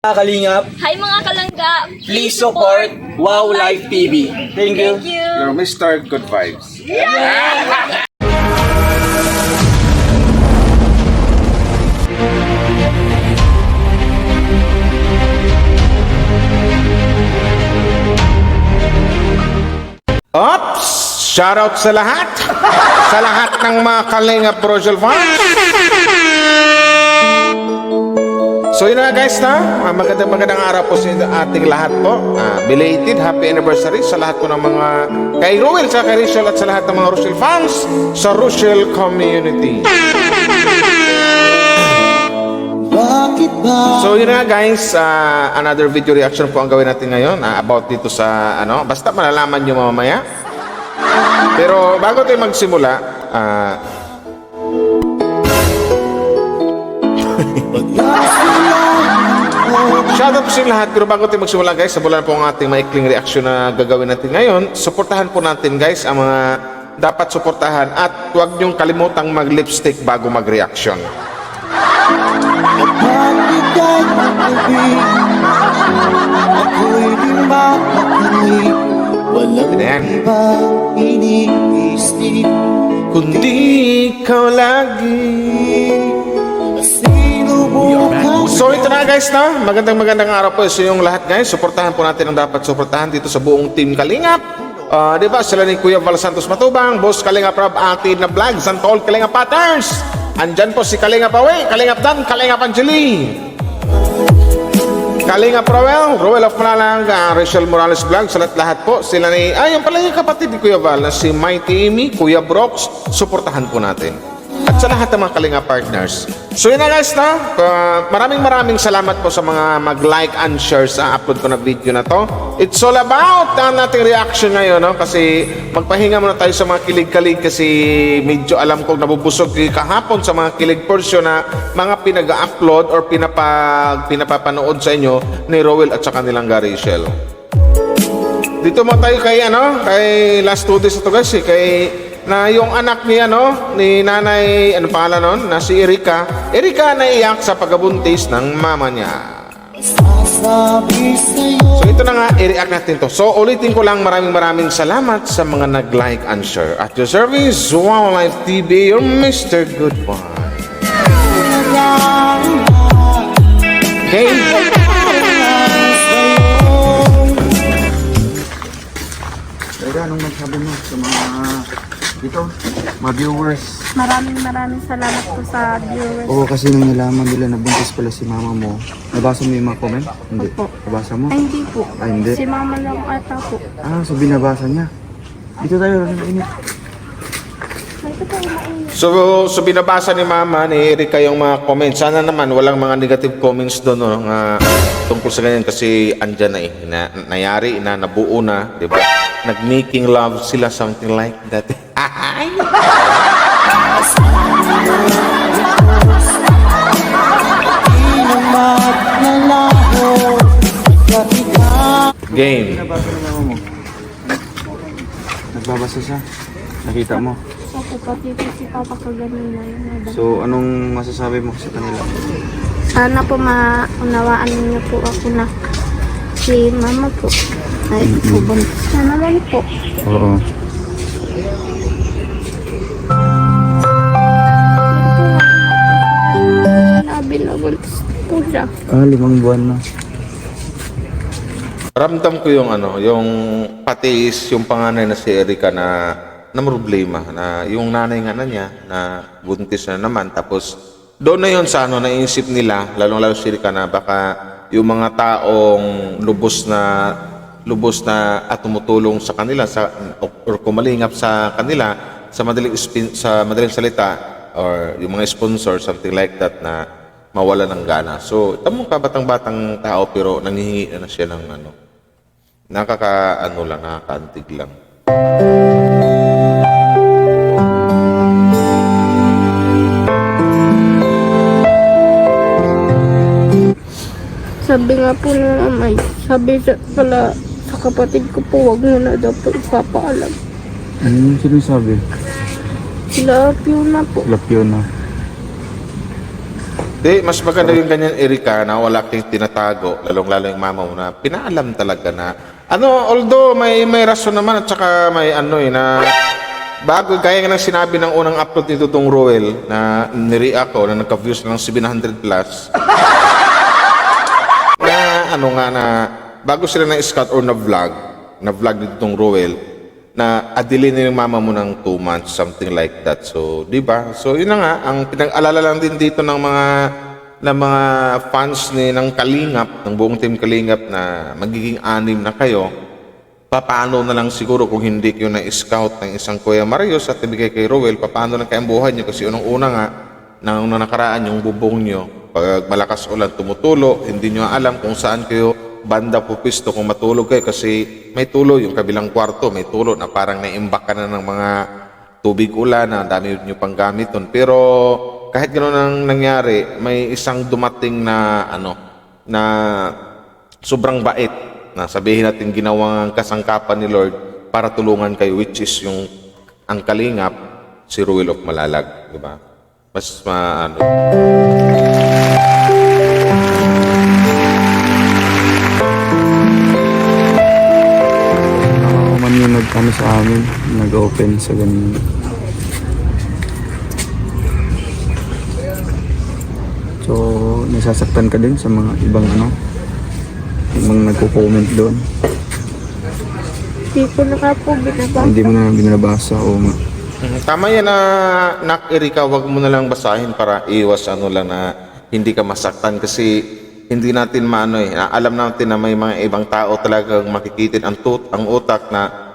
Mga Kalingap, Hi mga kalangga! please support Wow Life TV. Thank you. Thank you! You're Mr. Good Vibes. Ops! Shoutout sa lahat! Sa lahat ng mga Kalingap Royal fans! So yun na guys na, magandang araw po sa ating lahat po. Belated happy anniversary sa lahat po ng mga kay Roel, sa kay Rachel at sa lahat ng mga Rochelle fans sa Rochelle community. So yun na guys, another video reaction po ang gawin natin ngayon about dito sa basta malalaman nyo mamaya. Pero bago tayo magsimula, shoutout po sa lahat. Pero bago tayo magsimula guys, sabulan po ang ating maikling reaction na gagawin natin ngayon. Suportahan po natin guys ang mga dapat suportahan at huwag niyong kalimutang mag-lipstick bago mag-reaction. Ayan. Kundi ikaw lagi. So ito na guys na, magandang araw po sa inyong lahat guys. Suportahan po natin ang dapat suportahan dito sa buong team Kalingap. Diba sila ni Kuya Val Santos Matubang, Boss Kalingap Rob, Atid na Vlog, Santol Kalingap Patterns. Andyan po si Kalingap Awe, Kalingap Dan, Kalingap Angeli, Kalingap Roel of Malalang, Rachel Morales Vlog, sa lahat po. Sila ni, yung pala yung kapatid ni Kuya Val na si Mighty Amy, Kuya Brox, suportahan po natin. At sa lahat ng mga Kalingap partners. So yun na guys na, maraming salamat po sa mga mag-like and share sa upload ko na video na to. It's all about ang ating reaction ngayon, no? Kasi magpahinga muna tayo sa mga kilig-kalig kasi medyo alam kong nabubusog kahapon sa mga kilig portion na mga pinag-upload or pinapapanood sa inyo ni Roel at sa kanilang Rachel. Dito mo tayo kay kay last 2 days ito guys kay na yung anak ni ni nanay, pangalan nun, na si Erika naiyak sa pagabuntis ng mama niya. So ito na nga, i-react natin to. So ulitin ko lang, maraming salamat sa mga nag-like and share. At your service, Wow Life TV, your Mr. Good One. Okay? Teka, anong nagsabi mo sa mga viewers? Maraming salamat po sa viewers. Oo, kasi nung nalaman nila na buntis pala si mama mo, nabasa mo yung mga comment? Hindi. Opo. Nabasa mo? Ay, hindi po. Ay, hindi. Si mama lang ata po. So binabasa niya. Dito tayo, init. Ay, ito po, mainit. So binabasa ni Mama ni Erika yung mga comments. Sana naman walang mga negative comments doon tungkol sa ganyan kasi andyan na nayari na nabuo na, di ba? Nag-making love sila, something like that. Game. Binabasa ni mama mo. Nagbabasa siya. Nakita mo. Opo, pati po si Papa kaganina yung madam. So, anong masasabi mo sa kanila? Sana po maunawaan niyo po ako na si mama po. Ay, buntis na naman po. Oo. Sabi na buntis po siya. 5 buwan na. Ramdam ko yung yung pati yung panganay na si Erika na problema na yung nanay nga na niya na buntis na naman tapos doon na yun sa naisip nila lalong-lalo si Erika na baka yung mga taong lubos na at tumutulong sa kanila or kumalingap sa kanila sa madaling salita or yung mga sponsor something like that na mawala ng gana. So tamong kabatang-batang tao pero nanghihingi na siya ng nakakaantig lang. Sabi nga po ng amay, pala sa kapatid ko po, wag mo na daw po ipapaalam. Ano yung sinasabi? Sila Fiona po. Lapyo na. Di, mas maganda yung ganyan, Erika, na wala kang tinatago, lalong-lalo yung mama mo na pinaalam talaga na, although may rason naman at saka may na, bago, gaya nga ng sinabi ng unang upload ni Tutong Roel, na nire-react ko, na nagka-views ng 700 plus, na, bago sila na-scout or na-vlog ni Tutong Roel, na adilin na yung mama mo ng 2 months, something like that. So, di ba? So, yun na nga, ang pinag-alala lang din dito ng mga fans ng Kalingap, ng buong team Kalingap na magiging 6 na kayo, paano na lang siguro kung hindi kayo na-scout ng isang Kuya Marios at ibigay kay Roel, paano lang kayo ang buhay nyo? Kasi unang-una nga, nang nakaraan yung bubong nyo, pag malakas ulan tumutulo, hindi nyo alam kung saan kayo banda pupisto kung matulog kayo kasi may tulo yung kabilang kwarto, may tulo na parang naimbak ka na ng mga tubig ulan na dami nyo pang gamit nun. Pero kahit gano'n ang nangyari, may isang dumating na na sobrang bait na sabihin natin ginawang kasangkapan ni Lord para tulungan kayo, which is ang Kalingap, si Ruel of Malalag, di ba? Mas Yung nag-ano sa amin, nag-open sa ganun. So, nasasaktan ka din sa mga ibang ibang nagko-comment doon. Hindi ko na nga po binabasa. Hindi mo na binabasa o Tama yan na Erika, wag mo na lang basahin para iwas lang na hindi ka masaktan kasi hindi natin alam natin na may mga ibang tao talagang makikitin ang utak na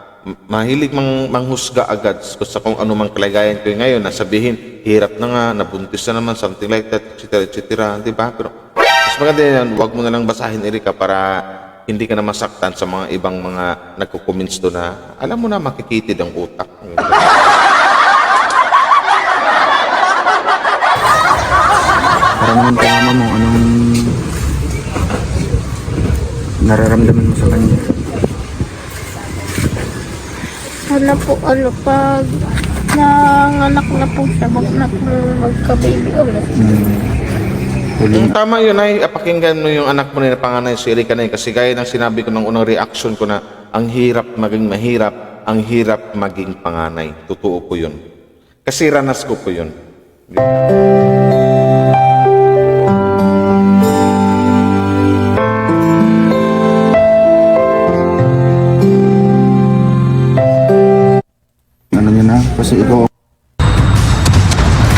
mahilig manghusga agad sa kung ano mang kalagayan ko ngayon na sabihin, hirap na nga, nabuntis na naman, something like that, etc. Di ba? Pero mas maganda yan, wag mo na lang basahin, Erika, para hindi ka na masaktan sa mga ibang mga nagko-comments doon na alam mo na makikitid ang utak. para naman tama mo anong nararamdaman mo sa kanya. Sana po pag nanganak na po siya, magka-baby ulit. Tama yun ay pakinggan mo yung anak mo na panganay, si Erika na yun. Kasi gaya ng sinabi ko ng unang reaction ko na ang hirap maging mahirap, ang hirap maging panganay. Totoo po yun. Kasi ranas ko po yun. Ano niya na? Kasi ikaw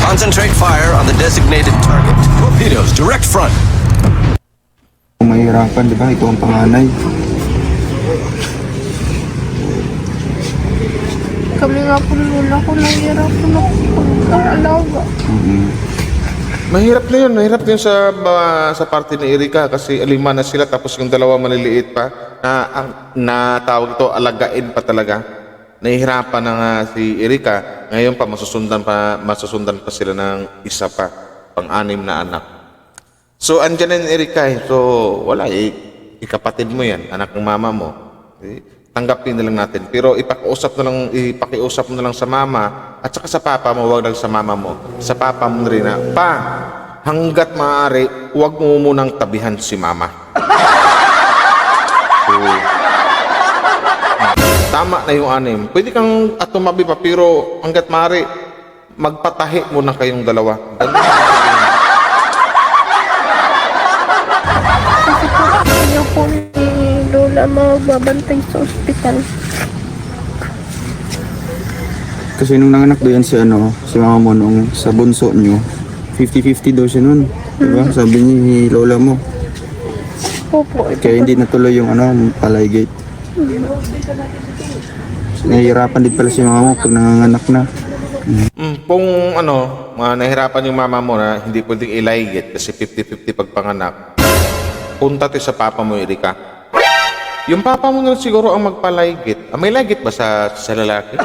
Concentrate fire on the designated target. Torpedoes, direct front. kung mahirapan, di ba? Ikaw ang panganay. Kami nga po lula ko, nahihirapan ako pagka-alaga. Mahirap na yun sa parte ni Erika kasi 5 na sila tapos yung 2 maliliit pa na tawag ito, alagain pa talaga. Nahihirapan na nga si Erika, ngayon pa masusundan pa sila ng isa pa, pang-6 na anak. So andyan na yung Erika So wala ikapatid mo yan, anak ng mama mo. Tanggapin na lang natin. Pero ipakiusap mo na lang sa mama at saka sa papa mo, wag lang sa mama mo. Sa papa mo na rin na, pa, hanggat maaari, wag mo munang tabihan si mama. So, tama na yung 6. Pwede kang tumabi pa, pero hanggat maaari, magpatahi mo na kayong 2. Ayaw po ni Lola magbabantay sa ospital. Kasi nung nanganak doon si mama mo nung sa bunso nyo, 50-50 daw siya nun. Diba? Sabi ni lola mo. Opo, Kaya hindi natuloy yung palaygate. Nahihirapan din pala si mama mo pag nanganganak na. Kung nahirapan yung mama mo na hindi pwedeng ilaygit kasi 50-50 pagpanganak, punta tayo sa papa mo, Erika. Yung papa mo na siguro ang magpalaygit. May laygit ba sa lalaki?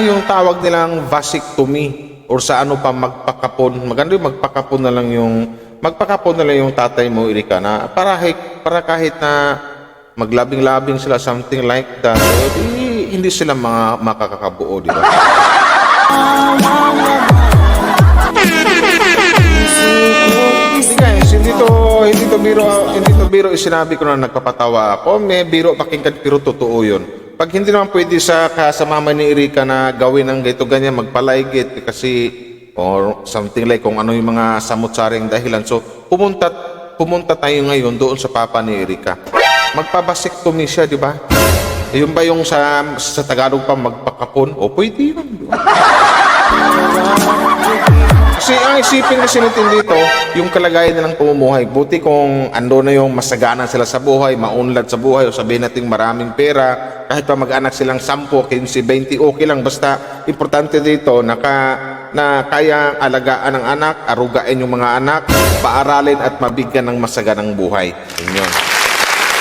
Yung tawag nilang vasectomy or sa pa magpakapon. Maganda yung magpakapon na lang yung tatay mo, Erika, na para kahit na maglabing-labing sila, something like that, hindi sila mga makakabuo, di ba? hindi to biro sinabi ko na nagpapatawa ako. May biro pakinggan pero totoo 'yun. Pag hindi naman pwede sa kasama ni Erika na gawin ng ganito ganyan, magpalaygit kasi or something like kung ano yung mga samot-saring dahilan. So, pumunta tayo ngayon doon sa papa ni Erika. Magpabasiktomy siya, di ba? Yun ba yung sa Tagalog pa magpakapon? O pwede yun. Di ba? Kasi ang isipin kasi natin dito, yung kalagayan nilang pamumuhay. Buti kung ando na yung masagana sila sa buhay, maunlad sa buhay, o sabihin natin maraming pera, kahit pa mag-anak silang 10, 15, 20, okay lang. Basta importante dito na kaya alagaan ng anak, arugain yung mga anak, paaralin at mabigyan ng masaganang buhay. Yun.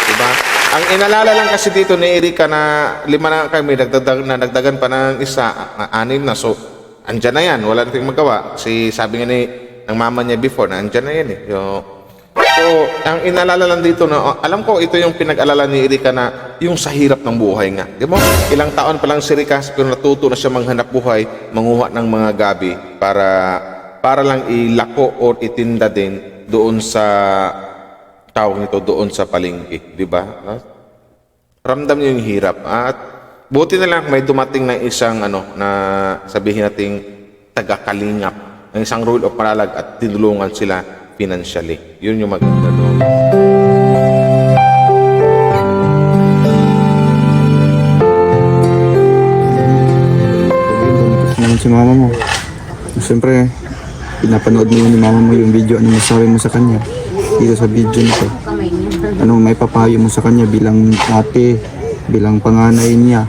Diba? Ang inalala lang kasi dito ni Erika na 5 na kami, nagdagan pa ng isa, 6 na. So, andyan na yan, wala nating magawa. Kasi sabi nga ng mama niya before na andyan na yan eh. So, ang inalala lang dito na, alam ko ito yung pinag-alala ni Erika na yung sa hirap ng buhay nga. Di mo, ilang taon pa lang si Erika, pero natuto na siya manghanap buhay, manguha ng mga gabi para lang ilako o itinda din doon sa tawag nito, doon sa palengke. Di ba? Ramdam niyo yung hirap. At buti na lang may dumating na isang na sabihin nating taga-kalingap, ng isang rule of Maralag at tinulungan sila financially. Yun yung maganda doon. Naman si mama mo. Siyempre, pinapanood mo ni mama mo yung video. Ano masabi mo sa kanya dito sa video nito? Ano may papayo mo sa kanya bilang ate, bilang panganay niya?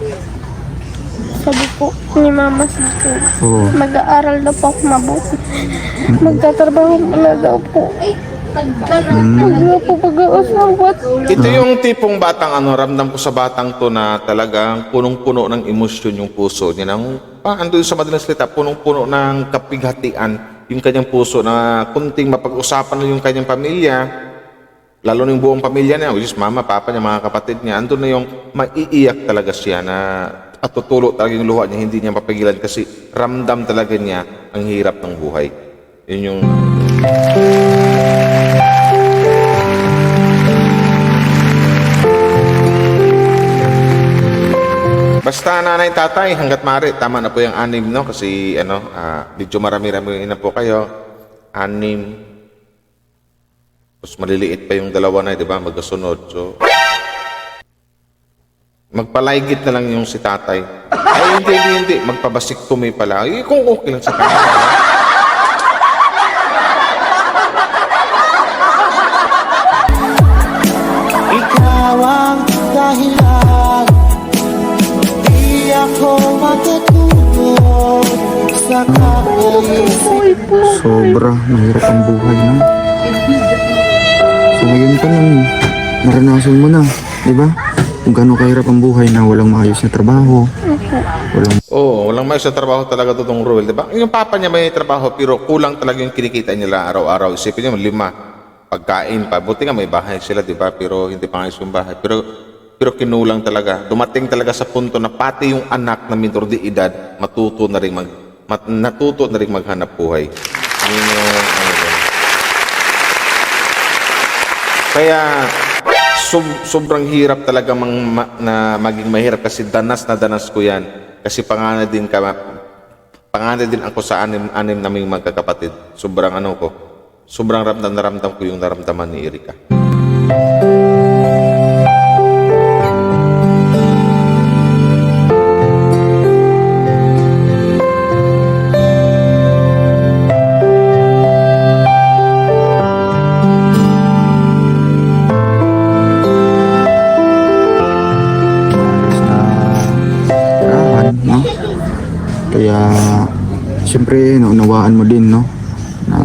Sabi po ni mama sa akin, Oo. mag-aaral daw po ako mabuti. Magtatrabaho na daw po. Wala po pag-aasawa. Ito yung tipong batang ramdam ko sa batang to na talagang punong-puno ng emosyon yung puso niya. Andun sa madaling salita, punong-puno ng kapighatian yung kanyang puso na kunting mapag-usapan na yung kanyang pamilya, lalo na yung buong pamilya niya, which is mama, papa niya, mga kapatid niya, andun na yung maiiyak talaga siya na at tutulo talaga yung luha niya, hindi niya mapigilan kasi ramdam talaga niya ang hirap ng buhay. Yun yung... Basta nanay, tatay, hanggat maaari, tama na po yung 6, no? Kasi, medyo marami-rami na po kayo. 6. Tapos maliliit pa yung 2 na, di ba? Magkasunod. So, magpalaygit na lang yung si tatay. Ay, hindi. Magpabasiktomy pala. Ay, kung okay lang sa kanya. Ikaw ang dahilan, di ako matutulog sa kakaisip. Sobra, mahirap ang buhay na. So ngayon pa lang, naranasan mo na, di ba? Kung gano'ng kahirap ang buhay na walang maayos na trabaho. Walang maayos na trabaho talaga itong Ruel, di ba? Yung papa niya may trabaho, pero kulang talaga yung kinikita nila araw-araw. Isipin niyo, 5, pagkain pa. Buti nga may bahay sila, di ba? Pero hindi pa ayos yung bahay. Pero kinulang talaga. Dumating talaga sa punto na pati yung anak na minor de edad, natuto na rin maghanap buhay. Yun yung, kaya sobrang hirap talaga na maging mahirap kasi danas na danas ko yan. Kasi panganay din ako sa anim naming magkakapatid. Sobrang ramdam na ramdam ko yung naramdaman ni Erika. Kaya, siyempre, naunawaan mo din, no? Na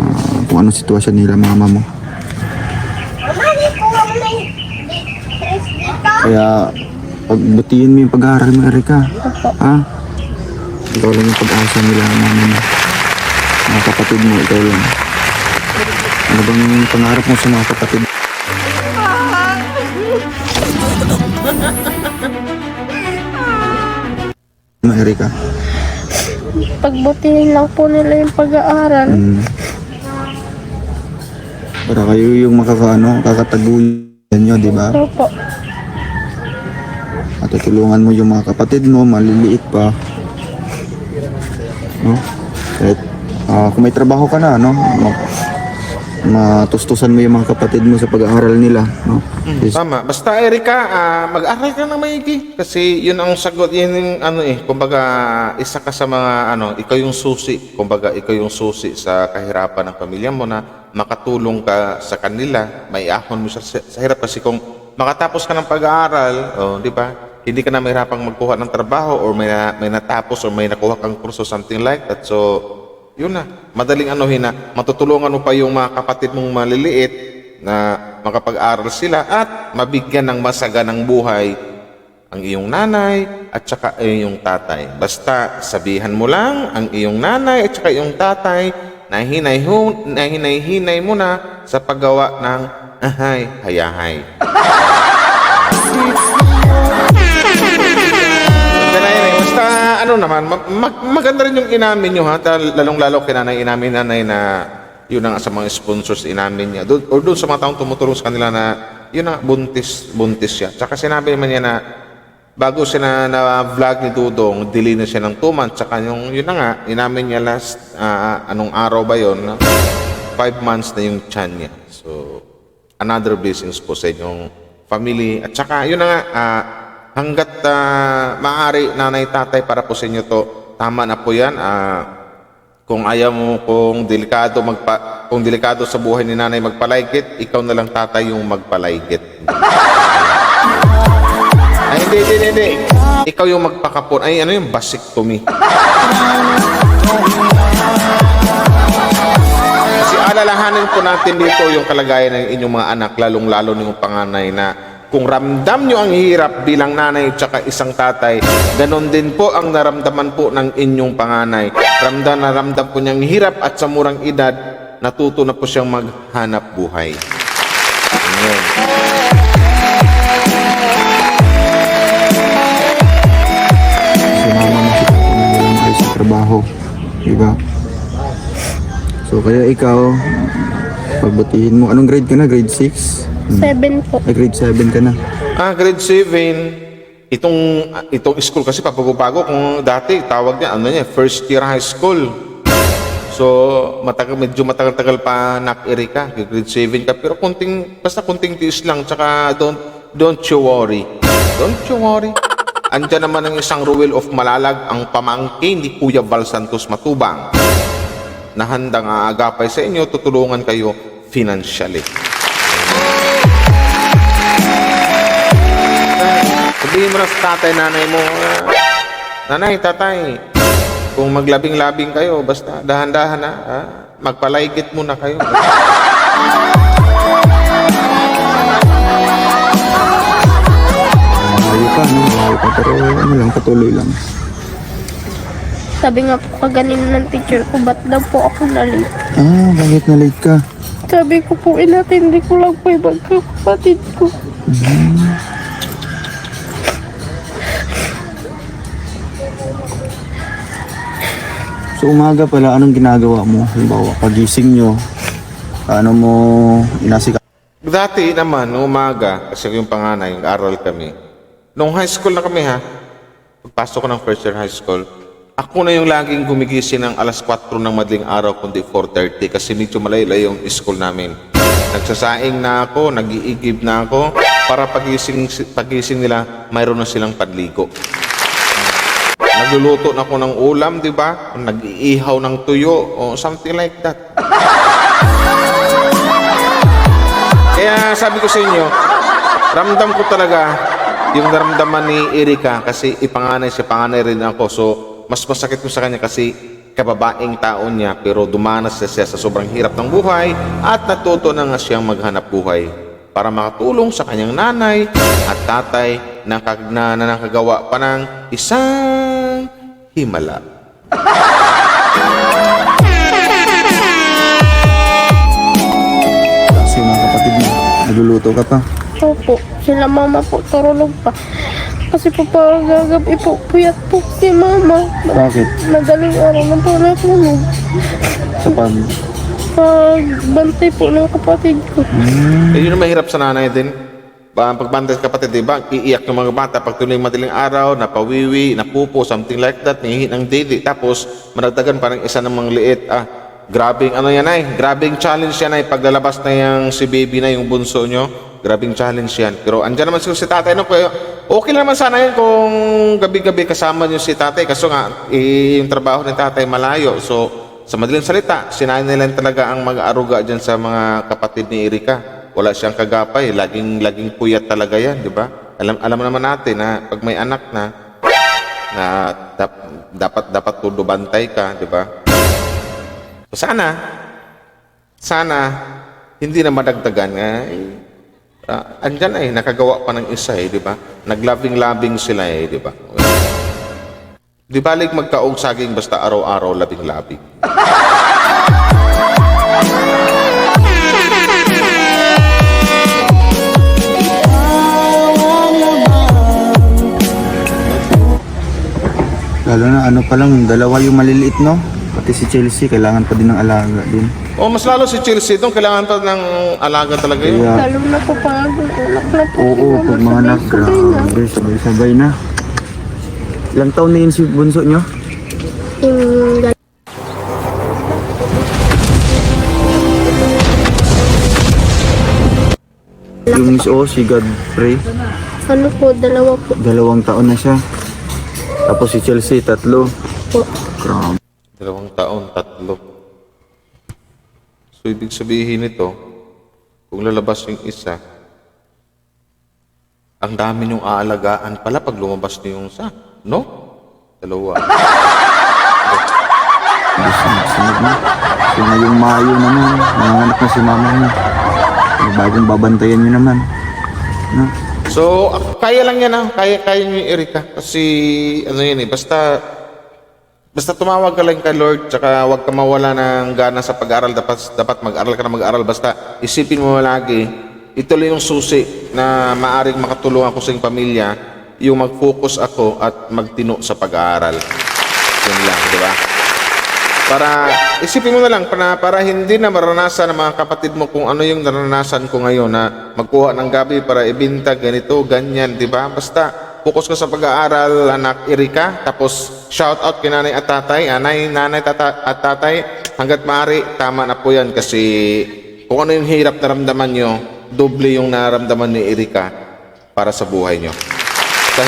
kung anong sitwasyon nila mama mo. Kaya, pagbutihin mo yung pag-aaral mo, Erika. Ha? Ikaw lang yung pag-asa nila, mama mo. Mga kapatid mo, ikaw lang. Ano bang pangarap mo sa mga kapatid? Ano, Erika? Pagbutihin lang po nila yung pag-aaral. Para kayo yung kakataguyan nyo, di ba? Opo. Matutulungan mo yung mga kapatid mo, maliliit pa. No? Kahit kung may trabaho ka na, no? Matustusan mo yung mga kapatid mo sa pag-aaral nila, no? Tama. Basta Erika, mag-aral ka ng maigi. Kasi yun ang sagot, yun yung kumbaga, isa ka sa mga, ikaw yung susi. Kumbaga, ikaw yung susi sa kahirapan ng pamilya mo na makatulong ka sa kanila, may ahon mo sa hirap. Kasi kung makatapos ka ng pag-aaral, di ba? Hindi ka na mahirapang magkuha ng trabaho or may natapos or may nakuha kang kurso, something like that. So, yun na. Madaling matutulungan mo pa yung mga kapatid mong maliliit na makapag-aral sila at mabigyan ng masaganang buhay ang iyong nanay at saka iyong tatay. Basta sabihan mo lang ang iyong nanay at saka iyong tatay na hinay-hinay mo na sa paggawa ng hayahay. Basta maganda rin yung inamin nyo ha, lalong-lalo kinanay-inamin nanay na yun ang sa mga sponsors inamin niya. Or doon sa mga taong tumutulong sa kanila na yun na, buntis siya. Tsaka sinabi naman niya na bago siya na vlog ni Dudong, delay na siya ng 2 months. Tsaka yun na nga, inamin niya last, anong araw ba yun? 5 months na yung tiyan niya. So, another blessings po sa inyong family. At tsaka yun na nga, hanggat maaari nanay tatay para po sa inyo to, tama na po yan. Kung ayaw mo, kung delikado sa buhay ni nanay magpalaygit, ikaw na lang tatay yung magpalaygit. Ay, hindi. Ikaw yung magpakapon. Ay, yung vasectomy. Kasi alalahanin po natin dito yung kalagayan ng inyong mga anak, lalong-lalo ng panganay na kung ramdam nyo ang hirap bilang nanay at saka isang tatay, ganon din po ang naramdaman po ng inyong panganay. Ramdam po niyang hirap at sa murang edad, natuto na po siyang maghanap buhay. Ayan. Sumama mo si Papa na walang ayos sa trabaho, di ba? So kaya ikaw, pagbutihin mo. Anong grade ka na? Grade 6? 7 po. Ay, grade 7 ka na. Grade 7. Itong school kasi pabago-bago. Kung dati, tawag niya, first year high school. So, medyo matagal-tagal pa Erika. Grade 7 ka. Pero basta kunting tiis lang. Tsaka, don't you worry. Don't you worry. Andiyan naman ang isang Ruel of Malalag, ang pamangkin ni Kuya Val Santos Matubang, na handang aagapay sa inyo, tutulungan kayo financially. Sabihin mo na sa tatay, nanay mo, nanay, tatay, kung maglabing-labing kayo, basta dahan-dahan na, magpalaygit muna kayo. Malayo pa, no? Malayo pa, pero lang, patuloy lang. Sabi nga po kaganina ng teacher ko, ba't daw po ako na-late? Bakit na late ka? Sabi ko po, inatindi ko lang po yung magkakapatid ko. So umaga pala, anong ginagawa mo? Halimbawa, pagising nyo, paano mo inasika? Dati naman, umaga, kasi yung panganay, aral kami. Nung high school na kami pagpasok ko ng first year high school, ako na yung laging gumigising ng alas 4 ng madaling araw, kundi 4:30 kasi medyo malaylay yung school namin. Nagsasaing na ako, nag-iigib na ako, para pagising nila, mayroon na silang panligo. Nagluluto na ako ng ulam, di ba? Nag-iihaw ng tuyo o something like that. Kaya sabi ko sa inyo, ramdam ko talaga yung naramdaman ni Erika kasi panganay rin ako. So, mas masakit ko sa kanya kasi kababaeng taon niya pero dumanas siya sa sobrang hirap ng buhay at natuto na nga siyang maghanap buhay para makatulong sa kanyang nanay at tatay na nakagawa pa ng isang himala. Kasi mga kapatid mo, nagluluto ka pa. Opo, sila mama po, turulog pa. Kasi po parang gagabi po, puyat po si mama. Bakit? Madaling araw na po natulog. Sa pagbantay po ng kapatid ko. Yun ang mahirap sa nanay din. Pagbantay sa kapatid, di ba? Iiyak ng mga bata pag tuloy madaling araw, napawiwi, napupo, something like that, nihihi ng daily. Tapos, managdagan parang isa namang liit. Grabing ano yan ay, grabing challenge yan ay paglalabas na yung si baby na yung bunso nyo. Grabing challenge yan. Pero andyan naman si tatay. No? Okay naman sana yun kung gabi-gabi kasama nyo si tatay. Kaso nga, yung trabaho ng tatay malayo. So, sa madaling salita, sinayin nila talaga ang mag-aaruga dyan sa mga kapatid ni Erika. Wala siyang kagapay, laging puyat talaga yan, di ba? Alam naman natin na pag may anak na dapat todo bantay ka, di ba? So sana hindi na madagdagan andyan ay nakagawa pa ng isa di ba? Naglabing-labing sila di ba? Di balik magkaog saging basta araw-araw labing-labing. Lalo na ano pa lang, dalawa yung maliliit, no? Pati si Chelsea, kailangan pa din ng alaga din. Mas lalo si Chelsea doon, kailangan pa ng alaga talaga yun. Kaya, Lalo na po pang anak na po. oo, pag mga anak, grabe, sabay-sabay na. Ilang taon na yun si bunso nyo? Yung Yung si Godfrey, ano po, dalawa po 2 taon na siya. Tapos si Chelsea, 3. po. Grabe. 2 taon, 3. So, ibig sabihin nito, kung lalabas yung isa, ang dami niyong aalagaan pala pag lumabas niyo yung isa. No? 2. Sunod na. So ngayong Mayo naman, nanganganak na si mama niya. Bagong babantayan niyo naman. No? So, kaya lang yan kaya niyo yung Erika. Kasi, ano yun basta tumawag ka lang kay Lord, tsaka huwag ka mawala ng gana sa pag-aaral. Dapat mag-aral ka na mag-aral. Basta isipin mo lagi, ituloy yung susi na maaring makatulungan ko sa iyong pamilya, yung mag-focus ako at magtino sa pag-aaral. Yun lang, di ba? Para, isipin mo na lang, para hindi na maranasan ng mga kapatid mo kung ano yung naranasan ko ngayon na magkuha ng gabi para ibinta, ganito, ganyan, di ba? Basta, focus ka sa pag-aaral, anak Erika, tapos shout out kay nanay at tatay, nanay at tatay, hanggat maaari, tama na po yan kasi kung ano yung hirap na ramdaman nyo, doble yung naramdaman ni Erika para sa buhay nyo. Sa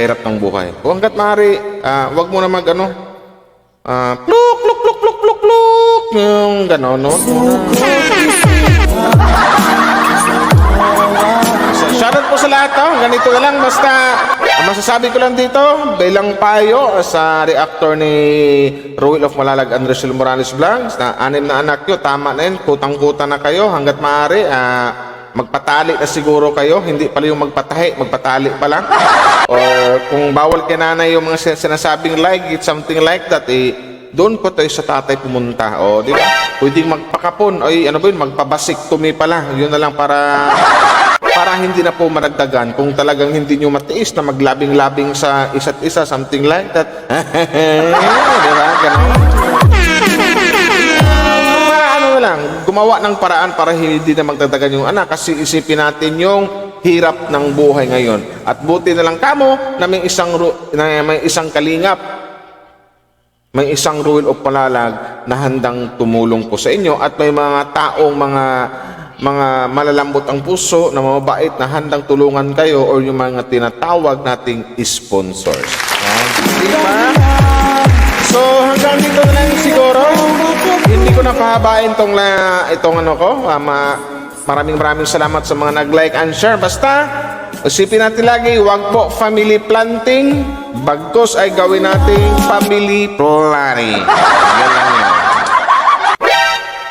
hirap ng buhay. Kung hanggat maaari, wag mo na pluk, pluk, pluk, pluk, pluk, pluk, yung gano'n, no? Shoutout po sa lahat, ganito na lang, basta masasabi ko lang dito, bilang payo sa reactor ni Ruel of Malalag and Rachel Morales Vlogs, na 6 na anak nyo, tama na yun, kutang-kuta na kayo, hanggat maaari, magpatali na siguro kayo, hindi pala yung magpatali pa lang. Or kung bawal kay nanay yung mga sinasabing like it, something like that, doon po tayo sa tatay pumunta. O, di ba? Pwedeng magpakapon, magpabasectomy pala. Yun na lang para hindi na po madagdagan. Kung talagang hindi nyo matiis na maglabing-labing sa isa't isa, something like that. Di ba? Ganun. Gumawa ng paraan para hindi na magdadagan yung anak kasi isipin natin yung hirap ng buhay ngayon. At buti na lang kamo na may isang kalingap, may isang Ruel of Malalag na handang tumulong po sa inyo at may mga taong mga malalambot ang puso na mababait na handang tulungan kayo or yung mga tinatawag nating sponsors. Diba? So hanggang dito na lang siguro. Hindi ko na pahabain itong ano ko. Maraming salamat sa mga nag-like and share. Basta, isipin natin lagi, wag po family planting, bagkos ay gawin nating family planning. Yan lang yan.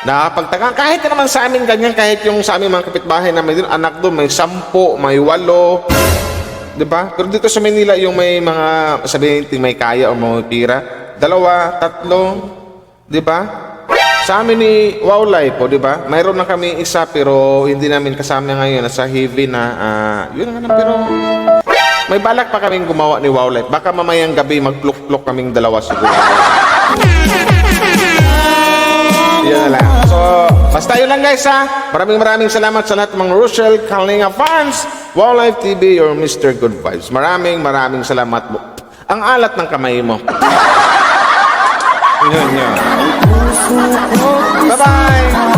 Nakapagtaka, kahit naman sa amin ganyan, kahit yung sa aming mga kapitbahay na may anak doon, may 10, may 8. Diba? Pero dito sa Manila, yung may mga, sabihin natin may kaya o may pira, 2, 3, diba? Sa amin ni Wowlife po, di ba? Mayroon na kami isa pero hindi namin kasama ngayon. Nasa heavy na, yun nga pero may balak pa kaming gumawa ni Wowlife. Baka mamayang gabi magpluk-pluk kaming 2 siguro. Yun na lang. So, basta yun lang guys ha. Maraming salamat sa lahat ng mga Rochelle Kalinga fans. Wow Life TV, your Mr. Good Vibes. Maraming salamat mo. Ang alat ng kamay mo. Yun. Bye-bye!